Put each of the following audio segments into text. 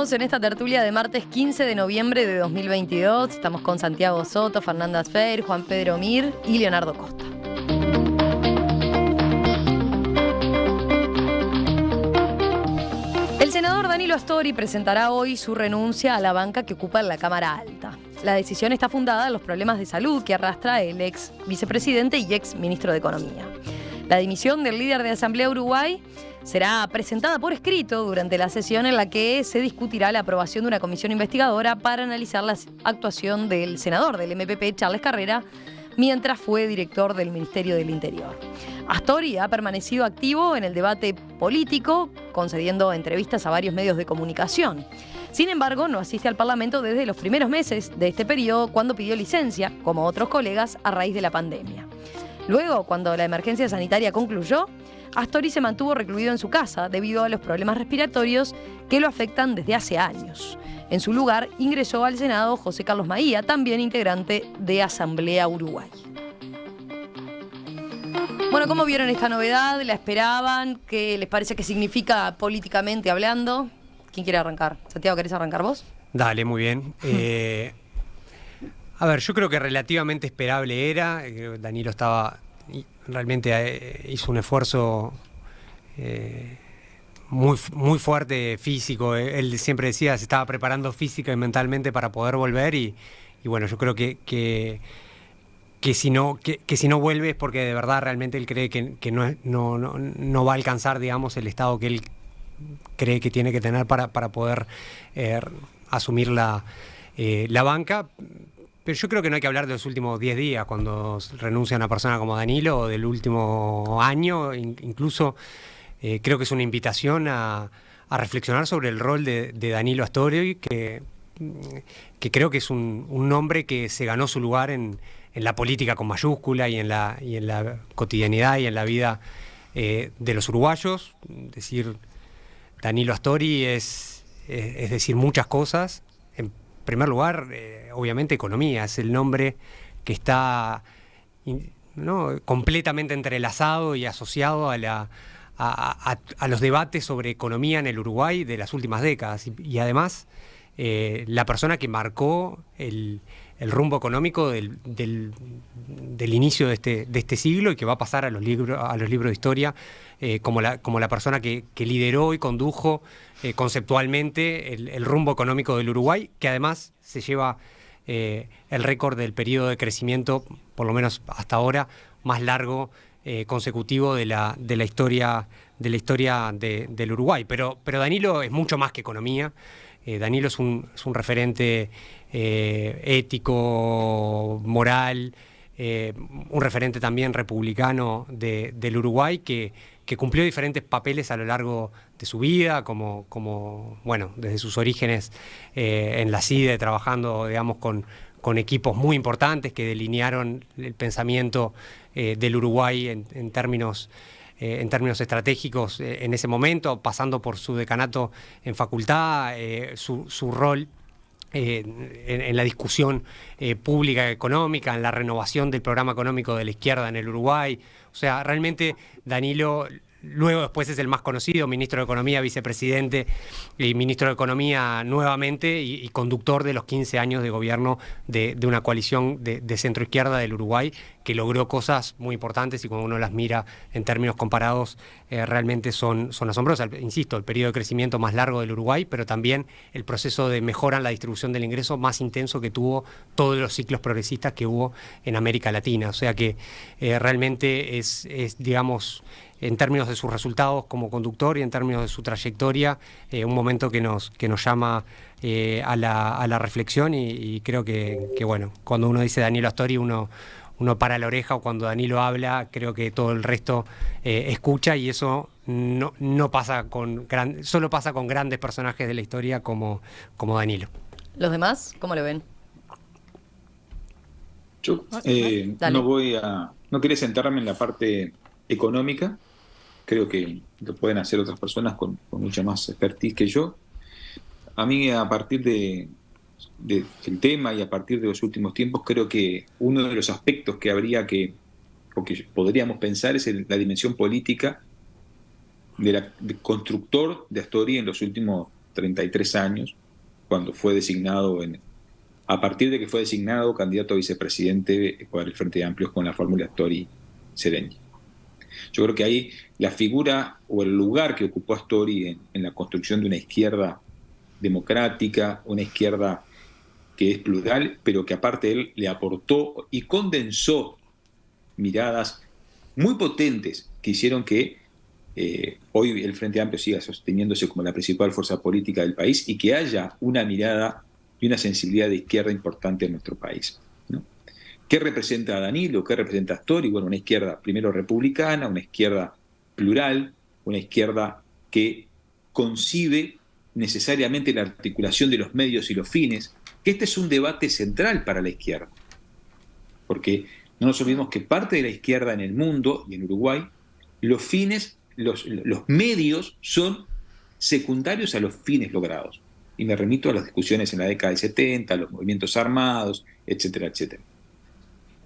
Estamos en esta tertulia de martes 15 de noviembre de 2022. Estamos con Santiago Soto, Fernanda Asfeir, Juan Pedro Mir y Leonardo Costa. El senador Danilo Astori presentará hoy su renuncia a la banca que ocupa en la Cámara Alta. La decisión está fundada en los problemas de salud que arrastra el ex vicepresidente y ex ministro de Economía. La dimisión del líder de Asamblea Uruguay será presentada por escrito durante la sesión en la que se discutirá la aprobación de una comisión investigadora para analizar la actuación del senador del MPP, Charles Carrera, mientras fue director del Ministerio del Interior. Astori ha permanecido activo en el debate político, concediendo entrevistas a varios medios de comunicación. Sin embargo, no asiste al Parlamento desde los primeros meses de este periodo, cuando pidió licencia, como otros colegas, a raíz de la pandemia. Luego, cuando la emergencia sanitaria concluyó, Astori se mantuvo recluido en su casa debido a los problemas respiratorios que lo afectan desde hace años. En su lugar, ingresó al Senado José Carlos Maía, también integrante de Asamblea Uruguay. Bueno, ¿cómo vieron esta novedad? ¿La esperaban? ¿Qué les parece que significa políticamente hablando? ¿Quién quiere arrancar? Santiago, ¿querés arrancar vos? Dale, muy bien. A ver, yo creo que relativamente esperable era. Danilo realmente hizo un esfuerzo muy fuerte físico. Él siempre decía se estaba preparando física y mentalmente para poder volver y bueno, yo creo que si no vuelve es porque de verdad realmente él cree que no va a alcanzar, digamos, el estado que él cree que tiene que tener para poder asumir la banca. Pero yo creo que no hay que hablar de los últimos 10 días cuando renuncia una persona como Danilo, o del último año. Incluso creo que es una invitación a reflexionar sobre el rol de Danilo Astori, que creo que es un hombre que se ganó su lugar en la política con mayúscula y en la cotidianidad y en la vida de los uruguayos. Decir Danilo Astori es decir muchas cosas. En primer lugar, obviamente economía, es el nombre que está completamente entrelazado y asociado a los debates sobre economía en el Uruguay de las últimas décadas y además la persona que marcó el rumbo económico del inicio de este siglo y que va a pasar a los libros de historia como la persona que lideró y condujo conceptualmente el rumbo económico del Uruguay, que además se lleva el récord del periodo de crecimiento, por lo menos hasta ahora, más largo consecutivo de la historia del Uruguay. Pero Danilo es mucho más que economía. Danilo es un referente ético, moral, un referente también republicano del Uruguay que cumplió diferentes papeles a lo largo de su vida, como bueno, desde sus orígenes en la CIDE, trabajando, digamos, con equipos muy importantes que delinearon el pensamiento del Uruguay en términos estratégicos en ese momento, pasando por su decanato en facultad, su rol en la discusión pública económica, en la renovación del programa económico de la izquierda en el Uruguay. O sea, realmente Danilo, luego después es el más conocido, ministro de Economía, vicepresidente y ministro de Economía nuevamente y conductor de los 15 años de gobierno de una coalición de centro-izquierda del Uruguay que logró cosas muy importantes y cuando uno las mira en términos comparados realmente son asombrosas. Insisto, el periodo de crecimiento más largo del Uruguay, pero también el proceso de mejora en la distribución del ingreso más intenso que tuvo todos los ciclos progresistas que hubo en América Latina. O sea que realmente es digamos, en términos de sus resultados como conductor y en términos de su trayectoria, un momento que nos llama a la reflexión y creo que bueno, cuando uno dice Danilo Astori uno para la oreja, o cuando Danilo habla creo que todo el resto escucha, y eso no pasa solo pasa con grandes personajes de la historia como Danilo. ¿Los demás cómo lo ven? Yo no quería centrarme en la parte económica. Creo que lo pueden hacer otras personas con mucha más expertise que yo. A mí, a partir del tema y a partir de los últimos tiempos, creo que uno de los aspectos que o que podríamos pensar es la dimensión política del constructor de Astori en los últimos 33 años, cuando fue designado, a partir de que fue designado candidato a vicepresidente por el Frente Amplio con la fórmula Astori-Sereni. Yo creo que ahí la figura o el lugar que ocupó Astori en la construcción de una izquierda democrática, una izquierda que es plural, pero que aparte él le aportó y condensó miradas muy potentes que hicieron que hoy el Frente Amplio siga sosteniéndose como la principal fuerza política del país y que haya una mirada y una sensibilidad de izquierda importante en nuestro país, ¿no? ¿Qué representa a Danilo? ¿Qué representa a Astori? Bueno, una izquierda primero republicana, una izquierda plural, una izquierda que concibe necesariamente la articulación de los medios y los fines, que este es un debate central para la izquierda, porque no nos olvidemos que parte de la izquierda en el mundo y en Uruguay, los fines, los medios son secundarios a los fines logrados. Y me remito a las discusiones en la década del 70, los movimientos armados, etcétera, etcétera.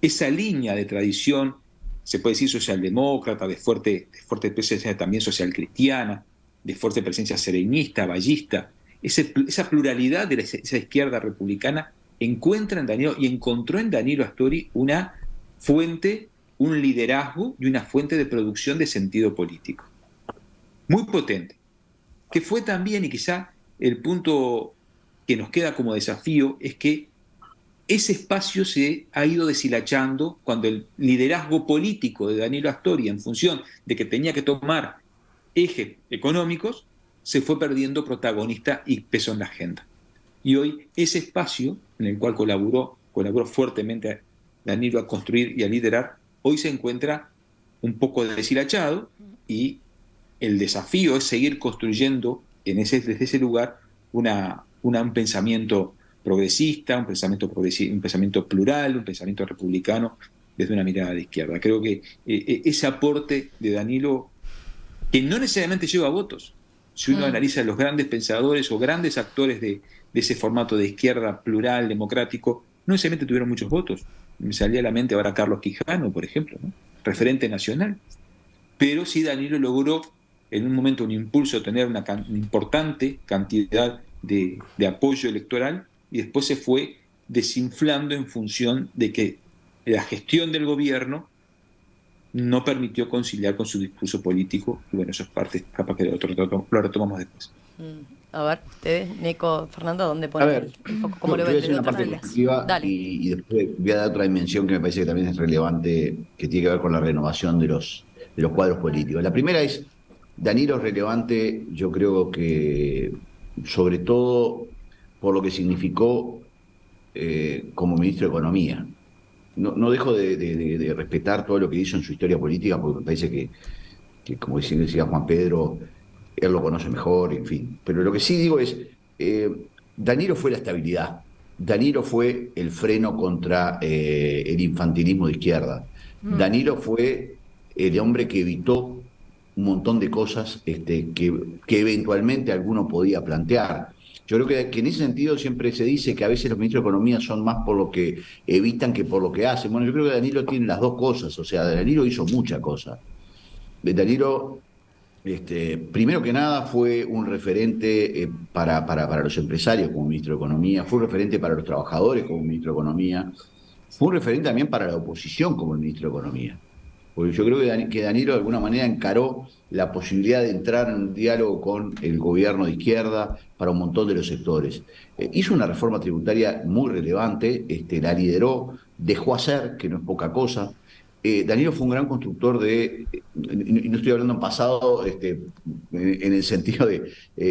Esa línea de tradición, se puede decir socialdemócrata, de fuerte presencia también social cristiana, de fuerte presencia serenista, vallista, esa pluralidad de esa izquierda republicana encuentra en Danilo y encontró en Danilo Astori una fuente, un liderazgo y una fuente de producción de sentido político. Muy potente. Que fue también, y quizá el punto que nos queda como desafío, es que ese espacio se ha ido deshilachando cuando el liderazgo político de Danilo Astori, en función de que tenía que tomar ejes económicos, se fue perdiendo protagonista y peso en la agenda. Y hoy ese espacio en el cual colaboró fuertemente Danilo a construir y a liderar, hoy se encuentra un poco deshilachado y el desafío es seguir construyendo desde ese lugar un pensamiento progresista, un pensamiento plural, un pensamiento republicano desde una mirada de izquierda. Creo que ese aporte de Danilo, que no necesariamente lleva votos, si uno analiza los grandes pensadores o grandes actores de ese formato de izquierda plural, democrático, no necesariamente tuvieron muchos votos. Me salía a la mente ahora Carlos Quijano, por ejemplo, ¿no? Referente nacional. Pero sí Danilo logró en un momento un impulso, tener una importante cantidad de apoyo electoral y después se fue desinflando en función de que la gestión del gobierno no permitió conciliar con su discurso político, y bueno, eso es parte, capaz que lo retomamos después. A ver, ustedes, Nico, Fernando, ¿dónde ponen el foco? ¿Cómo lo ven desde otras reglas? Y después voy a dar otra dimensión que me parece que también es relevante, que tiene que ver con la renovación de los cuadros políticos. La primera es, Danilo es relevante, yo creo que sobre todo por lo que significó como ministro de Economía. No dejo de respetar todo lo que hizo en su historia política, porque me parece que como decía Juan Pedro, él lo conoce mejor, en fin. Pero lo que sí digo es, Danilo fue la estabilidad, Danilo fue el freno contra el infantilismo de izquierda, Danilo fue el hombre que evitó un montón de cosas que eventualmente alguno podía plantear. Yo creo que en ese sentido siempre se dice que a veces los ministros de Economía son más por lo que evitan que por lo que hacen. Bueno, yo creo que Danilo tiene las dos cosas, o sea, Danilo hizo muchas cosas. Danilo, primero que nada, fue un referente para los empresarios como ministro de Economía, fue un referente para los trabajadores como ministro de Economía, fue un referente también para la oposición como ministro de Economía. Porque yo creo que Danilo de alguna manera encaró la posibilidad de entrar en un diálogo con el gobierno de izquierda para un montón de los sectores. Hizo una reforma tributaria muy relevante, la lideró, dejó hacer, que no es poca cosa. Danilo fue un gran constructor y no estoy hablando en pasado en el sentido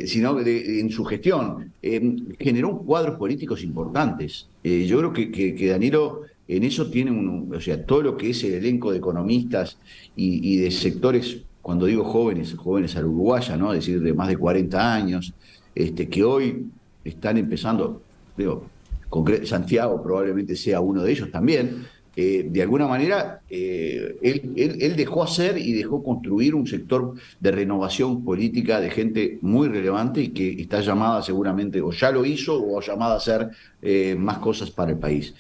sino en su gestión, generó cuadros políticos importantes. Yo creo que Danilo en eso tiene o sea, todo lo que es el elenco de economistas y de sectores, cuando digo jóvenes a la uruguaya, ¿no? Es decir, de más de 40 años, que hoy están empezando, Santiago probablemente sea uno de ellos también. De alguna manera, él dejó hacer y dejó construir un sector de renovación política de gente muy relevante y que está llamada seguramente, o ya lo hizo, o llamada a hacer más cosas para el país.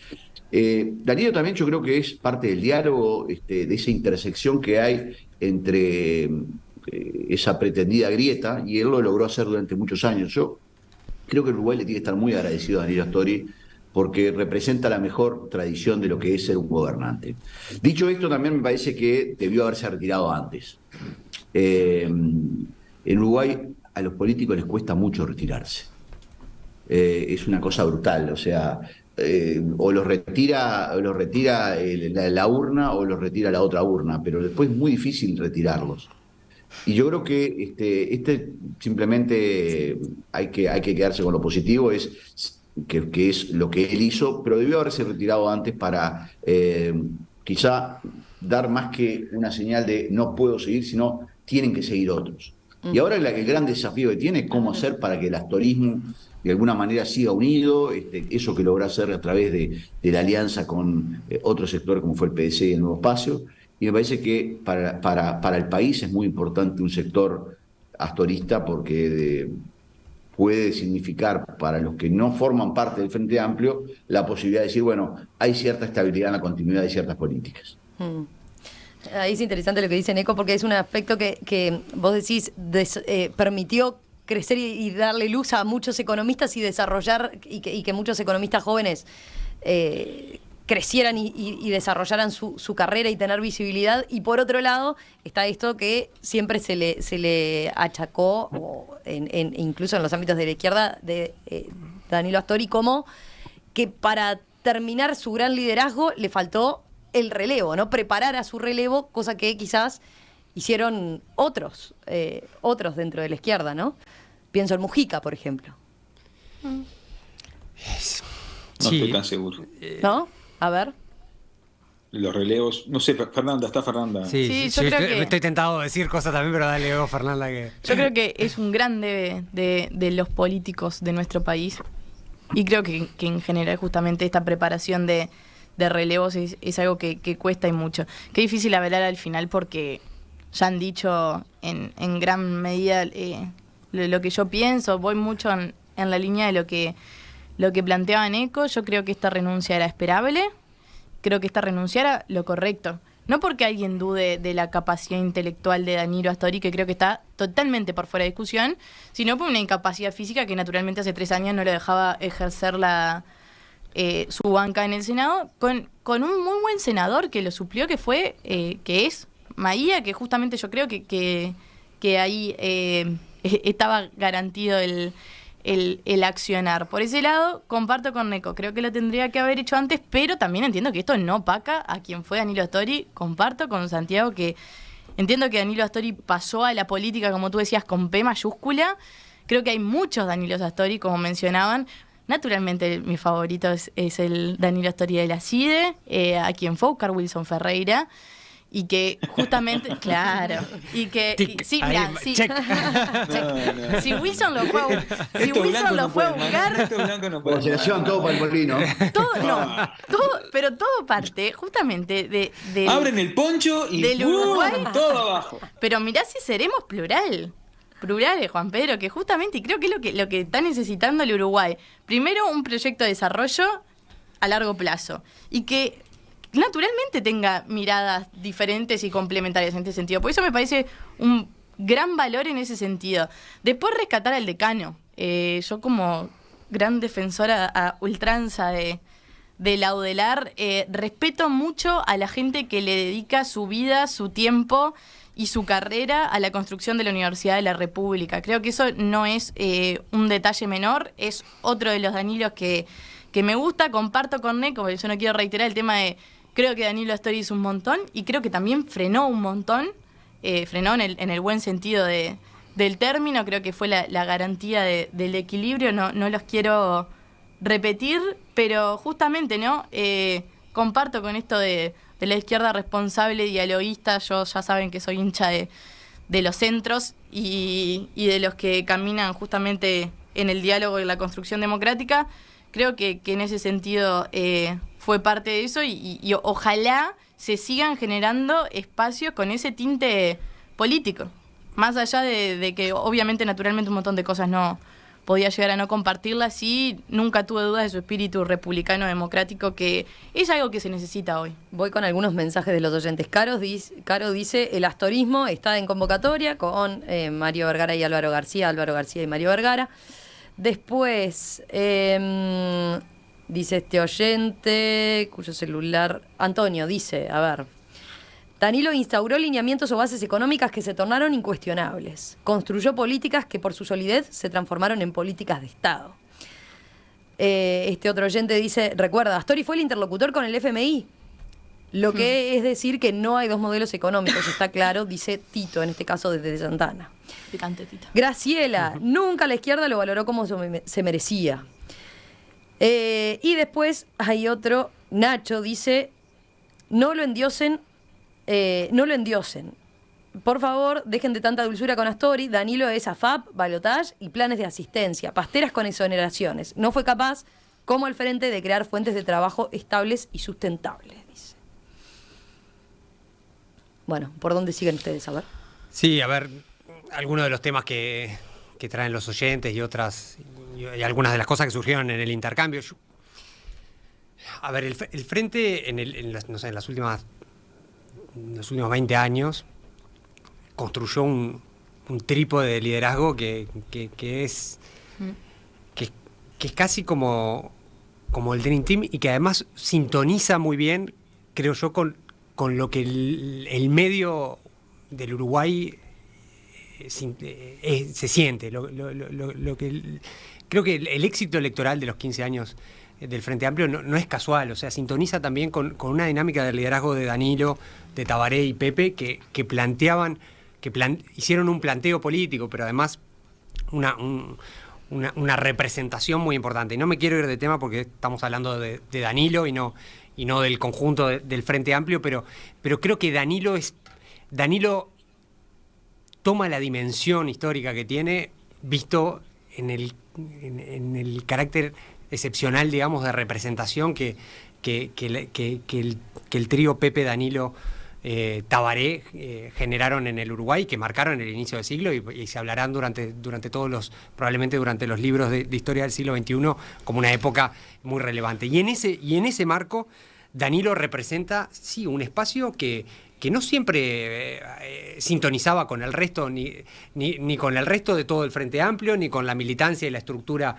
Danilo también yo creo que es parte del diálogo, de esa intersección que hay entre esa pretendida grieta, y él lo logró hacer durante muchos años. Yo creo que Uruguay le tiene que estar muy agradecido a Danilo Astori porque representa la mejor tradición de lo que es ser un gobernante. Dicho esto, también me parece que debió haberse retirado antes. En Uruguay a los políticos les cuesta mucho retirarse. Es una cosa brutal, o sea, o los retira la urna o los retira la otra urna, pero después es muy difícil retirarlos. Y yo creo que simplemente hay que quedarse con lo positivo, que es lo que él hizo, pero debió haberse retirado antes para quizá dar más que una señal de no puedo seguir, sino tienen que seguir otros. Y ahora el gran desafío que tiene es cómo hacer para que el astorismo de alguna manera siga unido, eso que logró hacer a través de la alianza con otro sector como fue el PDC y el Nuevo Espacio. Y me parece que para el país es muy importante un sector astorista porque puede significar para los que no forman parte del Frente Amplio la posibilidad de decir, bueno, hay cierta estabilidad en la continuidad de ciertas políticas. Ahí es interesante lo que dice Neco, porque es un aspecto que vos decís permitió crecer y darle luz a muchos economistas y desarrollar, y que muchos economistas jóvenes crecieran y desarrollaran su carrera y tener visibilidad. Y por otro lado está esto que siempre se le achacó, incluso en los ámbitos de la izquierda, de Danilo Astori, como que para terminar su gran liderazgo le faltó el relevo, ¿no? Preparar a su relevo, cosa que quizás hicieron otros dentro de la izquierda, ¿no? Pienso en Mujica, por ejemplo. No estoy tan seguro. ¿No? A ver. Los relevos, no sé, Fernanda, está Fernanda. Sí, yo creo que estoy tentado de decir cosas también, pero dale vos, Fernanda. Yo creo que es un gran debe de los políticos de nuestro país. Y creo que en general justamente esta preparación de relevos es algo que cuesta y mucho. Qué difícil hablar al final porque ya han dicho en gran medida lo que yo pienso. Voy mucho en la línea de lo que planteaba Neco. Yo creo que esta renuncia era esperable. Creo que esta renuncia era lo correcto. No porque alguien dude de la capacidad intelectual de Danilo Astori, que creo que está totalmente por fuera de discusión, sino por una incapacidad física que naturalmente hace 3 años no le dejaba ejercer su banca en el Senado, con un muy buen senador que lo suplió, que es Maía, que justamente yo creo que ahí estaba garantido el accionar. Por ese lado, comparto con Neco, creo que lo tendría que haber hecho antes, pero también entiendo que esto no opaca a quien fue Danilo Astori. Comparto con Santiago que entiendo que Danilo Astori pasó a la política, como tú decías, con P mayúscula. Creo que hay muchos Danilos Astori, como mencionaban. Naturalmente, mi favorito es el Danilo Astori de la CIDE, a quien fue a buscar Wilson Ferreira. Y que justamente, claro, y que sí, mira, sí. Check. No. Si Wilson lo fue a buscar, consideración todo para el molino. Pero todo parte justamente de abren el poncho y del Uruguay, todo abajo. Pero mirá si seremos plurales, Juan Pedro, que justamente, y creo que es lo que está necesitando el Uruguay. Primero, un proyecto de desarrollo a largo plazo y que naturalmente tenga miradas diferentes y complementarias en este sentido. Por eso me parece un gran valor en ese sentido. Después rescatar al decano. Yo como gran defensora a ultranza de Laudelar, respeto mucho a la gente que le dedica su vida, su tiempo y su carrera a la construcción de la Universidad de la República. Creo que eso no es un detalle menor, es otro de los Danilos que me gusta. Comparto con Neco, porque yo no quiero reiterar el tema de creo que Danilo Astori hizo un montón y creo que también frenó un montón, frenó en el buen sentido del término. Creo que fue la garantía del equilibrio. No los quiero repetir, pero justamente, ¿no? Comparto con esto de la izquierda responsable, dialoguista. Yo ya saben que soy hincha de los centros y de los que caminan justamente en el diálogo y la construcción democrática. Creo que en ese sentido fue parte de eso y ojalá se sigan generando espacios con ese tinte político. Más allá de que obviamente naturalmente un montón de cosas no podía llegar a no compartirlas, sí, nunca tuve dudas de su espíritu republicano democrático, que es algo que se necesita hoy. Voy con algunos mensajes de los oyentes. Caro dice, el astorismo está en convocatoria con Mario Vergara y Álvaro García y Mario Vergara. Después, dice este oyente, cuyo celular... Antonio dice, a ver... Danilo instauró lineamientos o bases económicas que se tornaron incuestionables. Construyó políticas que por su solidez se transformaron en políticas de Estado. Este otro oyente dice, recuerda, Astori fue el interlocutor con el FMI. Lo que es decir que no hay dos modelos económicos, está claro, dice Tito, en este caso desde Santana. Picante, Tito. Graciela, nunca la izquierda lo valoró como se merecía. Y después hay otro, Nacho, dice, no lo endiosen. Por favor, dejen de tanta dulzura con Astori. Danilo es AFAP, balotage y planes de asistencia, pasteras con exoneraciones. No fue capaz, como al frente, de crear fuentes de trabajo estables y sustentables, dice. Bueno, ¿por dónde siguen ustedes? A ver. Sí, a ver, algunos de los temas que traen los oyentes y otras, y algunas de las cosas que surgieron en el intercambio. A ver, el frente en los últimos 20 años construyó un trípode de liderazgo que es casi como el Dream Team y que además sintoniza muy bien, creo yo, con lo que el medio del Uruguay se siente. Creo que el éxito electoral de los 15 años del Frente Amplio no es casual, o sea, sintoniza también con una dinámica de liderazgo de Danilo, de Tabaré y Pepe, que hicieron un planteo político, pero además una representación muy importante. Y no me quiero ir de tema porque estamos hablando de Danilo y no del conjunto del Frente Amplio, pero creo que Danilo toma la dimensión histórica que tiene, visto en el carácter excepcional, digamos, de representación que el trío Pepe, Danilo, Tabaré generaron en el Uruguay, que marcaron el inicio del siglo y se hablarán probablemente durante los libros de historia del siglo XXI como una época muy relevante. Y en ese marco, Danilo representa, sí, un espacio que no siempre sintonizaba con el resto, ni con el resto de todo el Frente Amplio, ni con la militancia y la estructura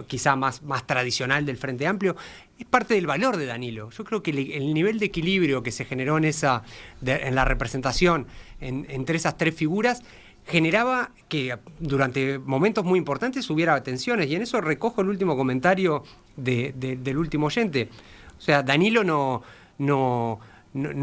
quizá más tradicional del Frente Amplio. Es parte del valor de Danilo. Yo creo que el nivel de equilibrio que se generó en la representación entre esas tres figuras generaba que durante momentos muy importantes hubiera tensiones, y en eso recojo el último comentario del último oyente. O sea, Danilo no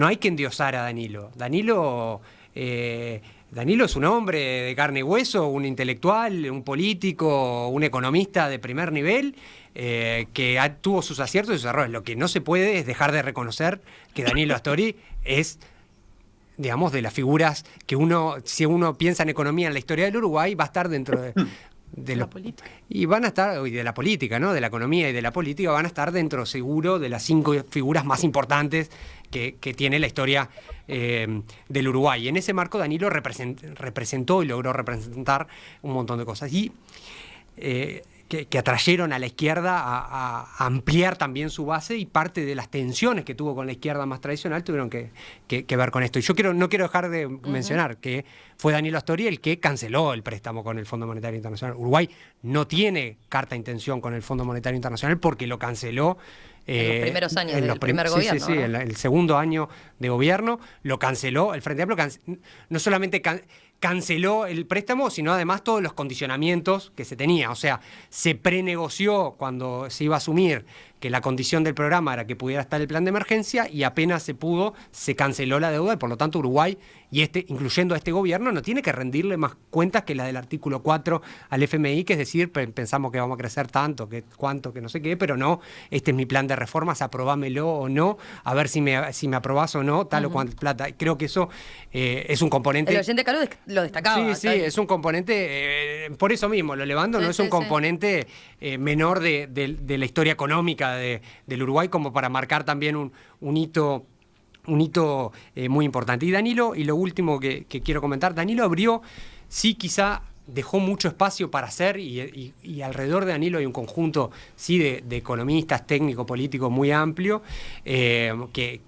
hay que endiosar a Danilo. Danilo es un hombre de carne y hueso, un intelectual, un político, un economista de primer nivel, que tuvo sus aciertos y sus errores. Lo que no se puede es dejar de reconocer que Danilo Astori es, digamos, de las figuras que si uno piensa en economía en la historia del Uruguay, va a estar dentro de la política. Y van a estar, y de la política, ¿no? De la economía y de la política, van a estar dentro, seguro, de las 5 figuras más importantes que tiene la historia del Uruguay. Y en ese marco Danilo representó y logró representar un montón de cosas. Y que atrayeron a la izquierda a ampliar también su base, y parte de las tensiones que tuvo con la izquierda más tradicional tuvieron que ver con esto. Y yo no quiero dejar de mencionar que fue Danilo Astori el que canceló el préstamo con el Fondo Monetario Internacional. Uruguay no tiene carta de intención con el Fondo Monetario Internacional porque lo canceló en los primeros años del primer gobierno. Sí, en el segundo año de gobierno lo canceló. El Frente Amplio no solamente canceló el préstamo, sino además todos los condicionamientos que se tenía. O sea, se prenegoció cuando se iba a asumir que la condición del programa era que pudiera estar el plan de emergencia, y apenas se pudo, se canceló la deuda, y por lo tanto Uruguay, incluyendo a este gobierno, no tiene que rendirle más cuentas que la del artículo 4 al FMI, que es decir, pensamos que vamos a crecer tanto, que cuánto, que no sé qué, pero no, este es mi plan de reformas, aprobámelo o no, a ver si me aprobás o no, tal o cual plata. Creo que eso es un componente... El oyente Caro lo destacaba. Sí, es un componente, por eso mismo, lo levando, no es un componente menor de la historia económica del Uruguay, como para marcar también un hito muy importante. Y Danilo, y lo último que quiero comentar, Danilo abrió, sí, quizá dejó mucho espacio para hacer, y alrededor de Danilo hay un conjunto, sí, de economistas, técnico, político muy amplio, que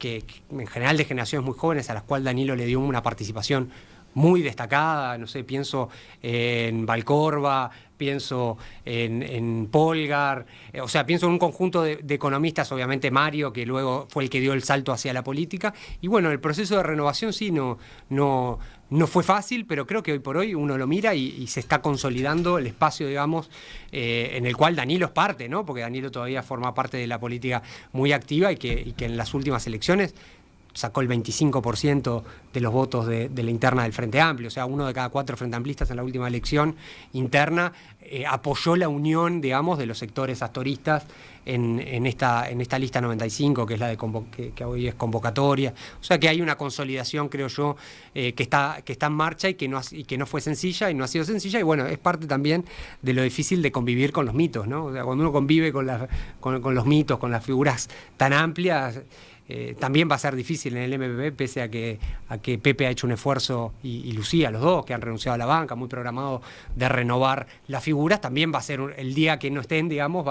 en general de generaciones muy jóvenes, a las cuales Danilo le dio una participación muy destacada, no sé, pienso en Valcorba, pienso en Polgar, o sea, pienso en un conjunto de economistas, obviamente Mario, que luego fue el que dio el salto hacia la política, y bueno, el proceso de renovación sí, no fue fácil, pero creo que hoy por hoy uno lo mira y se está consolidando el espacio, digamos, en el cual Danilo es parte, ¿no? Porque Danilo todavía forma parte de la política muy activa y que en las últimas elecciones sacó el 25% de los votos de la interna del Frente Amplio, o sea, 1 de cada 4 frente amplistas en la última elección interna apoyó la unión, digamos, de los sectores astoristas en esta lista 95, que es la que hoy es convocatoria. O sea que hay una consolidación, creo yo, que está en marcha y que no fue sencilla y no ha sido sencilla, y bueno, es parte también de lo difícil de convivir con los mitos, ¿no? O sea, cuando uno convive con los mitos, con las figuras tan amplias, también va a ser difícil en el MPP, pese a que Pepe ha hecho un esfuerzo, y Lucía, los dos, que han renunciado a la banca, muy programado de renovar las figuras. También va a ser el día que no estén, digamos,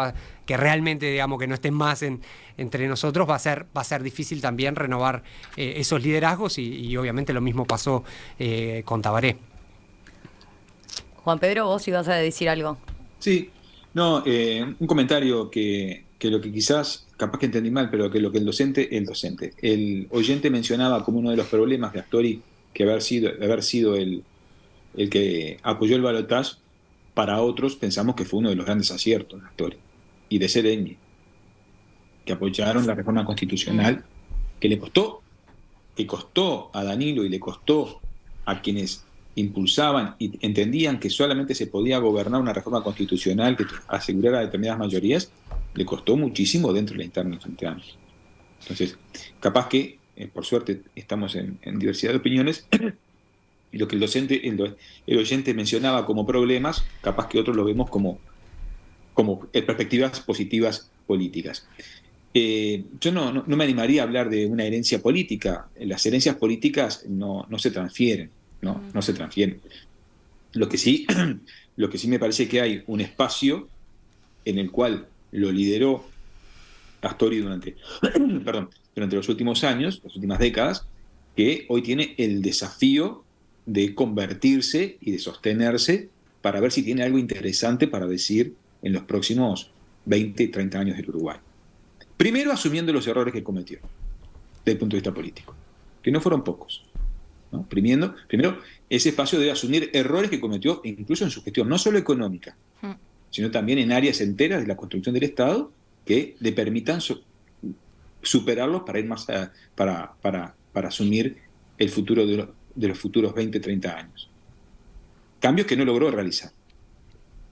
que realmente, digamos, que no estén más entre nosotros, va a ser difícil también renovar esos liderazgos, y obviamente lo mismo pasó con Tabaré. Juan Pedro, vos ibas a decir algo. Sí, no, un comentario que lo que quizás, capaz que entendí mal, pero que lo que el oyente mencionaba como uno de los problemas de Astori, que haber sido el que apoyó el balotaje, para otros pensamos que fue uno de los grandes aciertos de Astori y de Seregni, que apoyaron la reforma constitucional, que costó a Danilo y le costó a quienes impulsaban y entendían que solamente se podía gobernar una reforma constitucional que asegurara determinadas mayorías, le costó muchísimo dentro de la interna del Frente Amplio. Entonces, capaz que, por suerte, estamos en diversidad de opiniones, y lo que el oyente mencionaba como problemas, capaz que otros lo vemos como perspectivas positivas políticas. Yo no me animaría a hablar de una herencia política. Las herencias políticas no se transfieren, no se transfieren. Lo que sí me parece que hay un espacio en el cual lo lideró Astori durante los últimos años, las últimas décadas, que hoy tiene el desafío de convertirse y de sostenerse para ver si tiene algo interesante para decir en los próximos 20, 30 años del Uruguay. Primero, asumiendo los errores que cometió, desde el punto de vista político, que no fueron pocos, ¿no? Primero, ese espacio debe asumir errores que cometió incluso en su gestión, no solo económica, sino también en áreas enteras de la construcción del Estado que le permitan superarlos para ir más para asumir el futuro de los futuros 20, 30 años. Cambios que no logró realizar.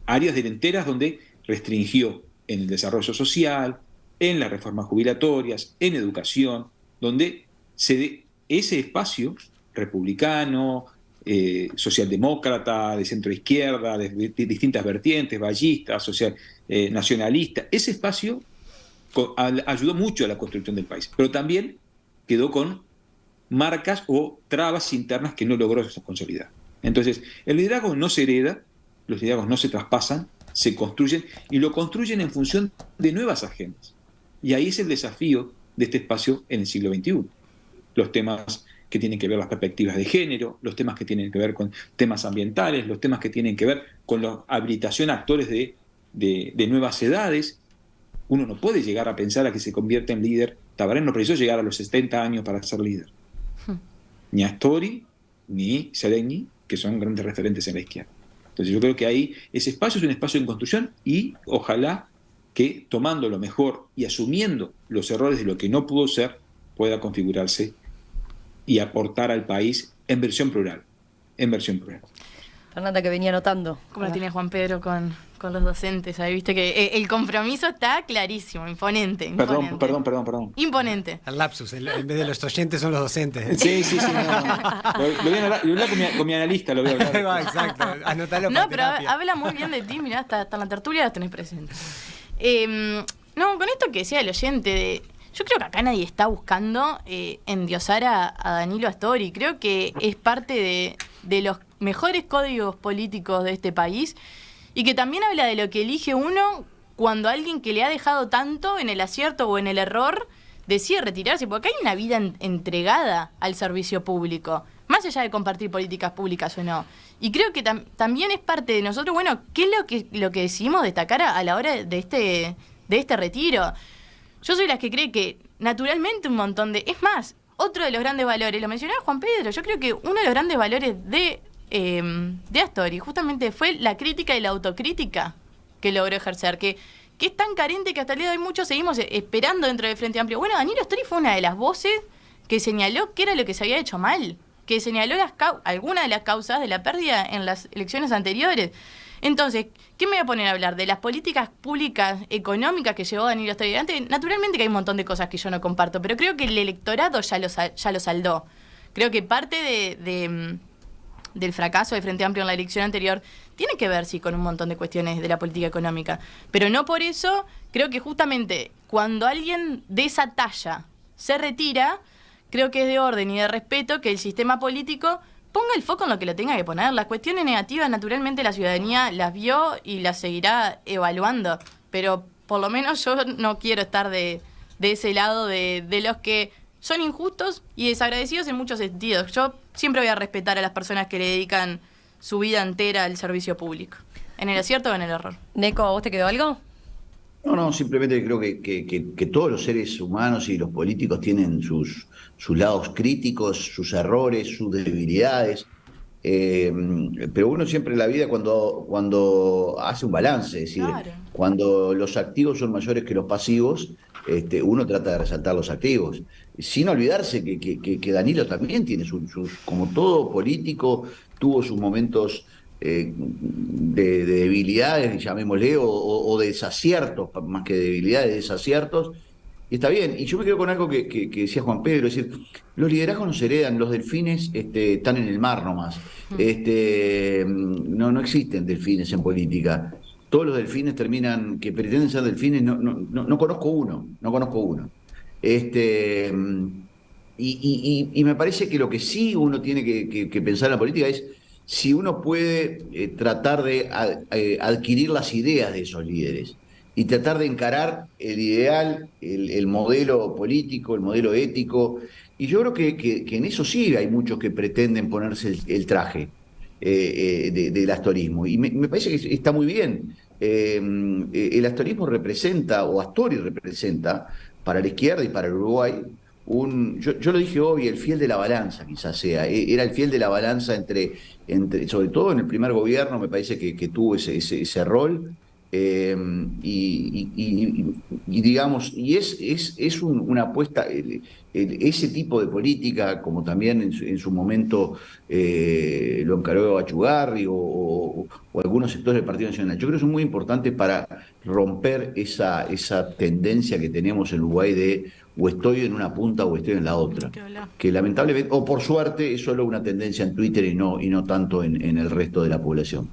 Áreas enteras donde restringió en el desarrollo social, en las reformas jubilatorias, en educación, donde ese espacio republicano, socialdemócrata, de centro-izquierda, de distintas vertientes, ballista, nacionalista, ese espacio ayudó mucho a la construcción del país, pero también quedó con marcas o trabas internas que no logró consolidar. Entonces, el liderazgo no se hereda, los liderazgos no se traspasan, se construyen, y lo construyen en función de nuevas agendas. Y ahí es el desafío de este espacio en el siglo XXI. Los temas que tienen que ver las perspectivas de género, los temas que tienen que ver con temas ambientales, los temas que tienen que ver con la habilitación a actores de nuevas edades. Uno no puede llegar a pensar a que se convierta en líder. Tabaré no precisó llegar a los 70 años para ser líder. Ni Astori, ni Seregni, que son grandes referentes en la izquierda. Entonces yo creo que ahí ese espacio es un espacio en construcción, y ojalá que, tomando lo mejor y asumiendo los errores de lo que no pudo ser, pueda configurarse y aportar al país en versión plural. Fernanda, que venía anotando. ¿Cómo lo tiene Juan Pedro con los docentes? Ahí viste que el compromiso está clarísimo, imponente. Perdón. Imponente. El lapsus, en vez de los oyentes son los docentes. Sí. No. Lo voy a hablar con mi analista, lo voy a hablar. Exacto, anotalo. No, pero habla muy bien de ti, mirá, hasta en la tertulia las tenés presentes. No, con esto que decía el oyente, yo creo que acá nadie está buscando endiosar a Danilo Astori. Creo que es parte de los mejores códigos políticos de este país, y que también habla de lo que elige uno cuando alguien que le ha dejado tanto en el acierto o en el error decide retirarse, porque acá hay una vida entregada al servicio público. Más más allá de compartir políticas públicas o no. Y creo que también es parte de nosotros, bueno, ¿qué es lo que decidimos destacar a la hora de este retiro? Yo soy la que cree que naturalmente un montón de... Es más, otro de los grandes valores, lo mencionaba Juan Pedro, yo creo que uno de los grandes valores de Astori justamente fue la crítica y la autocrítica que logró ejercer, que es tan carente que hasta el día de hoy muchos seguimos esperando dentro del Frente Amplio. Bueno, Danilo Astori fue una de las voces que señaló qué era lo que se había hecho mal, que señaló algunas de las causas de la pérdida en las elecciones anteriores. Entonces, ¿qué me voy a poner a hablar? De las políticas públicas económicas que llevó Danilo Astori adelante. Naturalmente que hay un montón de cosas que yo no comparto, pero creo que el electorado ya lo saldó. Creo que parte del fracaso de Frente Amplio en la elección anterior tiene que ver, sí, con un montón de cuestiones de la política económica. Pero no por eso, creo que justamente cuando alguien de esa talla se retira, creo que es de orden y de respeto que el sistema político ponga el foco en lo que lo tenga que poner. Las cuestiones negativas, naturalmente, la ciudadanía las vio y las seguirá evaluando. Pero por lo menos yo no quiero estar de ese lado de los que son injustos y desagradecidos en muchos sentidos. Yo siempre voy a respetar a las personas que le dedican su vida entera al servicio público. ¿En el acierto o en el error? Neco, ¿a vos te quedó algo? No, simplemente creo que todos los seres humanos y los políticos tienen sus lados críticos, sus errores, sus debilidades, pero uno siempre en la vida cuando hace un balance, es decir, Claro. cuando los activos son mayores que los pasivos, uno trata de resaltar los activos, sin olvidarse que Danilo también tiene como todo político, tuvo sus momentos de debilidades, llamémosle, o de desaciertos, más que debilidades, desaciertos, y está bien. Y yo me quedo con algo que decía Juan Pedro, es decir, los liderazgos no se heredan, los delfines están en el mar nomás. No existen delfines en política. Todos los delfines que pretenden ser delfines, no conozco uno. Y me parece que lo que sí uno tiene que pensar en la política es si uno puede tratar de adquirir las ideas de esos líderes y tratar de encarar el ideal, el modelo político, el modelo ético. Y yo creo que en eso sí hay muchos que pretenden ponerse el traje del astorismo. Y me parece que está muy bien. El astorismo representa, o Astori representa, para la izquierda y para el Uruguay, yo lo dije hoy, el fiel de la balanza quizás sea. Era el fiel de la balanza entre sobre todo en el primer gobierno, me parece que tuvo ese rol. Digamos, y es una apuesta, ese tipo de política, como también en su momento lo encaró Achugarri o algunos sectores del Partido Nacional. Yo creo que son muy importantes para romper esa tendencia que tenemos en Uruguay de o estoy en una punta o estoy en la otra. Que lamentablemente, o por suerte, es solo una tendencia en Twitter y no tanto en el resto de la población.